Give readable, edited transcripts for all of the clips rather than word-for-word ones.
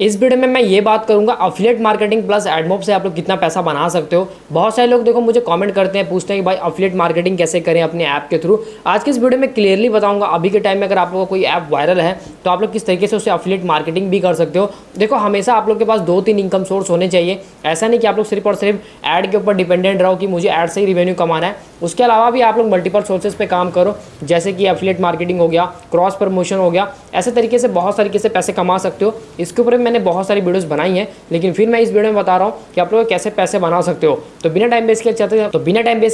इस वीडियो में मैं ये बात करूंगा अफिलिएट मार्केटिंग प्लस एडमॉब से आप लोग कितना पैसा बना सकते हो। बहुत सारे लोग देखो मुझे कमेंट करते हैं, पूछते हैं कि भाई अफिलिएट मार्केटिंग कैसे करें अपने ऐप के थ्रू। आज के इस वीडियो में क्लियरली बताऊंगा अभी के टाइम में अगर आप लोगों का कोई ऐप वायरल है तो आप लोग किस तरीके से उससे अफिलिएट मार्केटिंग भी कर सकते हो। देखो हमेशा आप लोग के पास 2-3 इनकम सोर्स होने चाहिए। ऐसा नहीं कि आप लोग सिर्फ और सिर्फ ऐड के ऊपर डिपेंडेंट रहो कि मुझे ऐड से ही रिवेन्यू कमाना है। उसके अलावा भी आप लोग मल्टीपल सोर्सेज पे काम करो, जैसे कि अफिलिएट मार्केटिंग हो गया, क्रॉस प्रमोशन हो गया। ऐसे तरीके से बहुत तरीके से पैसे कमा सकते हो। इसके ऊपर मैंने बहुत सारी वीडियोस बनाई है, लेकिन फिर मैं इस वीडियो में बता रहा हूँ कि आप लोग कैसे पैसे बना सकते हो। तो बिना टाइम वेस्ट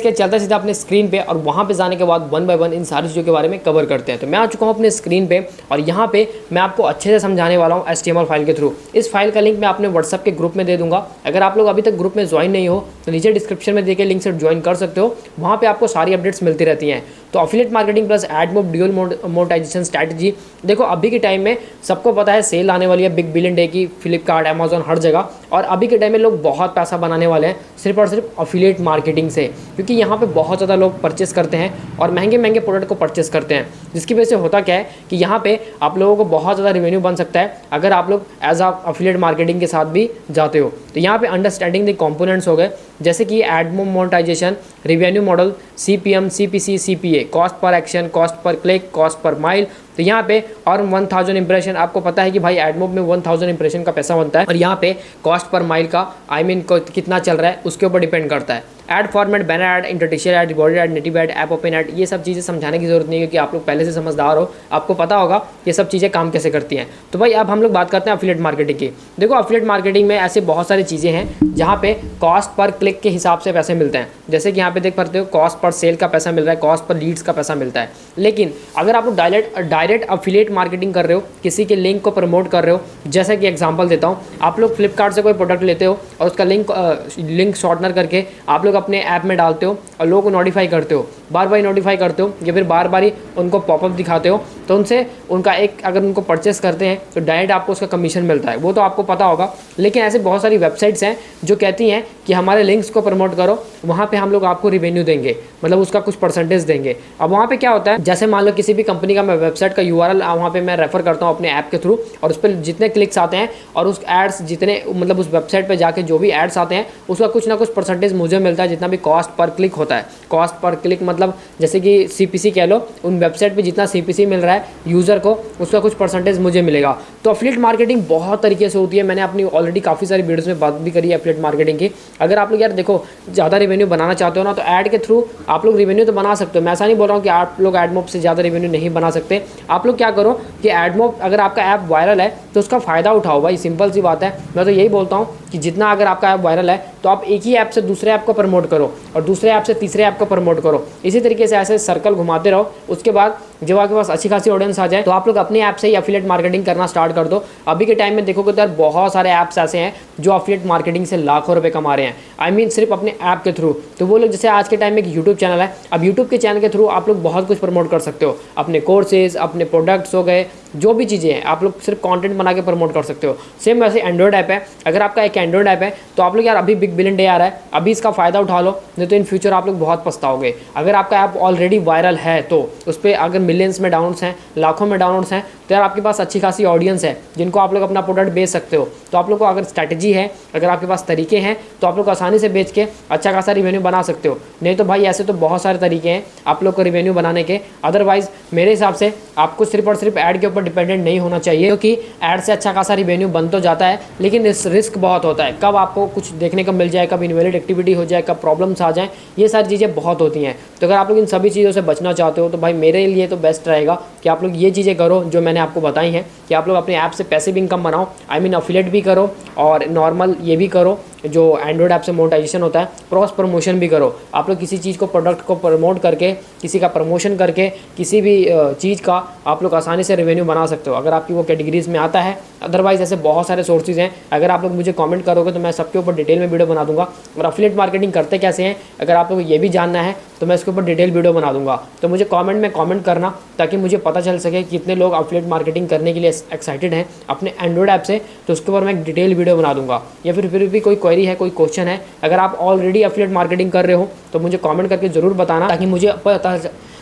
के चलते सीधा अपने स्क्रीन पे और वहाँ पे जाने के बाद 1 बाय 1 इन सारी चीज़ों के बारे में कवर करते हैं। तो मैं आ चुका हूँ अपने स्क्रीन पे और यहाँ पे मैं आपको अच्छे से समझाने वाला हूँ HTML फाइल के थ्रू। इस फाइल का लिंक मैं अपने व्हाट्सअप के ग्रुप में दे दूंगा। अगर आप लोग अभी तक ग्रुप में ज्वाइन नहीं हो तो नीचे डिस्क्रिप्शन में देके लिंक से ज्वाइन कर सकते हो। वहाँ पे आपको सारी अपडेट्स मिलती रहती हैं। तो affiliate marketing plus AdMob dual monetisation strategy, देखो अभी के टाइम में सबको पता है सेल आने वाली है बिग बिलियन डे की, फ्लिपकार्ट, अमेजोन, हर जगह। और अभी के टाइम में लोग बहुत पैसा बनाने वाले हैं सिर्फ और सिर्फ अफिलिएट मार्केटिंग से, क्योंकि यहाँ पे बहुत ज़्यादा लोग परचेस करते हैं और महंगे महंगे प्रोडक्ट को परचेस करते हैं। जिसकी वजह से होता क्या है कि यहाँ पे आप लोगों को बहुत ज़्यादा रेवेन्यू बन सकता है अगर आप लोग एज आ अफिलिएट मार्केटिंग के साथ भी जाते हो। तो यहाँ पे अंडरस्टैंडिंग द कंपोनेंट्स हो गए, जैसे कि AdMob monetisation, revenue model, CPM, CPC, CPA, cost per action, cost per click, cost per mille. तो यहाँ पे और 1000 इंप्रेशन, आपको पता है कि भाई एडमॉब में 1000 इंप्रेशन का पैसा बनता है और यहाँ पे कॉस्ट पर माइल का कितना चल रहा है उसके ऊपर डिपेंड करता है। Ad format, banner ad, interstitial ad, rewarded ad, native ad, app open ad, ये सब चीज़ें समझाने की जरूरत नहीं है क्योंकि आप लोग पहले से समझदार हो, आपको पता होगा ये सब चीज़ें काम कैसे करती हैं। तो भाई अब हम लोग बात करते हैं अफिलिएट मार्केटिंग की। देखो अफिलिएट मार्केटिंग में ऐसे बहुत सारी चीज़ें हैं जहाँ पे कॉस्ट पर क्लिक के हिसाब से पैसे मिलते हैं। जैसे कि यहाँ पे देख पाते हो कॉस्ट पर सेल का पैसा मिल रहा है, कॉस्ट पर लीड्स का पैसा मिलता है। लेकिन अगर आप लोग डायरेक्ट अफिलिएट मार्केटिंग कर रहे हो, किसी के लिंक को प्रमोट कर रहे हो, जैसे कि एग्जांपल देता हूँ, आप लोग फ्लिपकार्ट से कोई प्रोडक्ट लेते हो और उसका लिंक शॉर्टनर करके आप लोग अपने ऐप में डालते हो और लोगों को नोटिफाई करते हो, बार बार नोटिफाई करते हो या फिर बार बार ही उनको पॉपअप दिखाते हो, तो उनसे उनका अगर उनको परचेस करते हैं तो डायरेक्ट आपको उसका कमीशन मिलता है, वो तो आपको पता होगा। लेकिन ऐसे बहुत सारी वेबसाइट्स हैं जो कहती हैं कि हमारे लिंक्स को प्रमोट करो, वहाँ पे हम लोग आपको रिवेन्यू देंगे, मतलब उसका कुछ परसेंटेज देंगे। अब वहाँ पे क्या होता है, जैसे मान लो किसी भी कंपनी का मैं वेबसाइट का URL वहाँ पे मैं रेफर करता हूँ अपने ऐप के थ्रू और उस पर जितने क्लिक्स आते हैं और उस एड्स जितने, मतलब उस वेबसाइट पर जाके जो भी एड्स आते हैं उसका कुछ ना कुछ परसेंटेज मुझे मिलता है, जितना भी कॉस्ट पर क्लिक होता है। कॉस्ट पर क्लिक मतलब जैसे कि CPC कह लो, उन वेबसाइट पे जितना CPC मिल रहा है यूज़र को उसका कुछ परसेंटेज मुझे मिलेगा। तो अफिलिएट मार्केटिंग बहुत तरीके से होती है, मैंने अपनी ऑलरेडी काफ़ी सारी वीडियोस में बात भी करी है अफिलिएट मार्केटिंग की। अगर आप लोग यार देखो ज़्यादा रेवेन्यू बनाना चाहते हो ना, तो ऐड के थ्रू आप लोग रेवेन्यू तो बना सकते हो। मैं ऐसा नहीं बोल रहा हूँ कि आप लोग एडमॉब से ज़्यादा रेवेन्यू नहीं बना सकते। आप लोग क्या करो कि एडमॉब, अगर आपका ऐप वायरल है तो उसका फ़ायदा उठाओ भाई, सिंपल सी बात है। मैं तो यही बोलता हूँ कि जितना अगर आपका ऐप वायरल है तो आप एक ही ऐप से दूसरे ऐप को प्रमोट करो और दूसरे ऐप से तीसरे ऐप को प्रमोट करो। इसी तरीके से ऐसे सर्कल घुमाते रहो। उसके बाद जब आपके पास अच्छी खासी ऑडियंस आ जाए तो आप लोग अपने ऐप से ही अफिलिएट मार्केटिंग करना स्टार्ट कर दो। अभी के टाइम में देखोगे तो यार बहुत सारे ऐप्स ऐसे हैं जो अफिलिएट मार्केटिंग से लाखों रुपए कमा रहे हैं, I mean सिर्फ अपने ऐप के थ्रू। तो वो लोग, जैसे आज के टाइम में एक यूट्यूब चैनल है, अब यूट्यूब के चैनल के थ्रू आप लोग बहुत कुछ प्रमोट कर सकते हो, अपने कोर्सेज, अपने प्रोडक्ट्स हो गए, जो भी चीज़ें हैं आप लोग सिर्फ कंटेंट बना के प्रमोट कर सकते हो। सेम वैसे एंड्रॉइड ऐप है, अगर आपका एक एंड्रॉइड ऐप है तो आप लोग यार अभी बिग बिलियन डे आ रहा है, अभी इसका फ़ायदा उठा लो, नहीं तो इन फ्यूचर आप लोग बहुत पछताओगे। अगर आपका ऐप ऑलरेडी वायरल है तो उस पर अगर मिलियंस में डाउनलोड्स हैं, लाखों में डाउनलोड्स हैं, तो यार आपके पास अच्छी खासी ऑडियंस है जिनको आप लोग अपना प्रोडक्ट बेच सकते हो। तो आप लोग को अगर स्ट्रैटेजी है, अगर आपके पास तरीके हैं, तो आप लोग आसानी से बेच के अच्छा खासा रिवेन्यू बना सकते हो। नहीं तो भाई ऐसे तो बहुत सारे तरीके हैं आप लोग को रिवेन्यू बनाने के। अदरवाइज मेरे हिसाब से आपको सिर्फ और सिर्फ ऐड के ऊपर डिपेंडेंट नहीं होना चाहिए, क्योंकि ऐड से अच्छा खासा रिवेन्यू बन तो जाता है लेकिन इस रिस्क बहुत होता है, कब आपको कुछ देखने को मिल जाए, कब इनवैलिड एक्टिविटी हो जाए, कब प्रॉब्लम्स आ जाएँ, ये सारी चीज़ें बहुत होती हैं। तो अगर आप लोग इन सभी चीज़ों से बचना चाहते हो तो भाई मेरे लिए तो बेस्ट रहेगा कि आप लोग ये चीज़ें करो जो मैंने आपको बताई हैं, कि आप लोग अपने ऐप से पैसिव इनकम बनाओ, I mean अफिलिएट भी करो और नॉर्मल ये भी करो जो एंड्रॉइड ऐप से मोनेटाइजेशन होता है, क्रॉस प्रमोशन भी करो। आप लोग किसी चीज़ को, प्रोडक्ट को प्रमोट करके, किसी का प्रमोशन करके, किसी भी चीज़ का आप लोग आसानी से रेवेन्यू बना सकते हो अगर आपकी वो कैटेगरीज में आता है। अदरवाइज ऐसे बहुत सारे सोर्सेज हैं, अगर आप लोग मुझे कमेंट करोगे तो मैं सबके ऊपर डिटेल में वीडियो बना दूंगा। और अफिलिएट मार्केटिंग करते कैसे हैं अगर आप लोग ये भी जानना है तो मैं इसके ऊपर डिटेल वीडियो बना दूंगा। तो मुझे कमेंट में कमेंट करना ताकि मुझे पता चल सके कितने लोग अफिलिएट मार्केटिंग करने के लिए एक्साइटेड हैं अपने एंड्रॉइड ऐप से, तो उसके ऊपर मैं एक डिटेल वीडियो बना दूंगा। या फिर भी कोई क्वेरी है, कोई क्वेश्चन है, अगर आप ऑलरेडी अफिलिएट मार्केटिंग कर रहे हो तो मुझे कमेंट करके ज़रूर बताना ताकि मुझे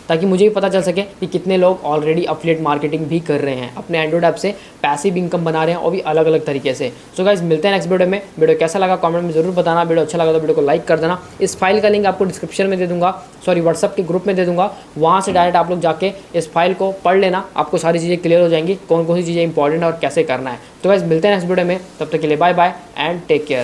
ताकि मुझे भी पता चल सके कि कितने लोग ऑलरेडी अफिलिएट मार्केटिंग भी कर रहे हैं, अपने एंड्रॉइड ऐप से पैसिव इनकम बना रहे हैं, और भी अलग अलग तरीके से। सो गाइस, मिलते हैं नेक्स्ट वीडियो में। वीडियो कैसा लगा कमेंट में जरूर बताना। वीडियो अच्छा लगा तो वीडियो को लाइक कर देना। इस फाइल का लिंक आपको डिस्क्रिप्शन में दे दूंगा, सॉरी व्हाट्सअप के ग्रुप में दे दूंगा। वहाँ से डायरेक्ट आप लोग जाके इस फाइल को पढ़ लेना, आपको सारी चीज़ें क्लियर हो जाएंगी, कौन कौन सी चीज़ें इंपॉर्टेंट है और कैसे करना है। तो गाइस, मिलते हैं नेक्स्ट वीडियो में, तब तक के लिए bye bye and take care.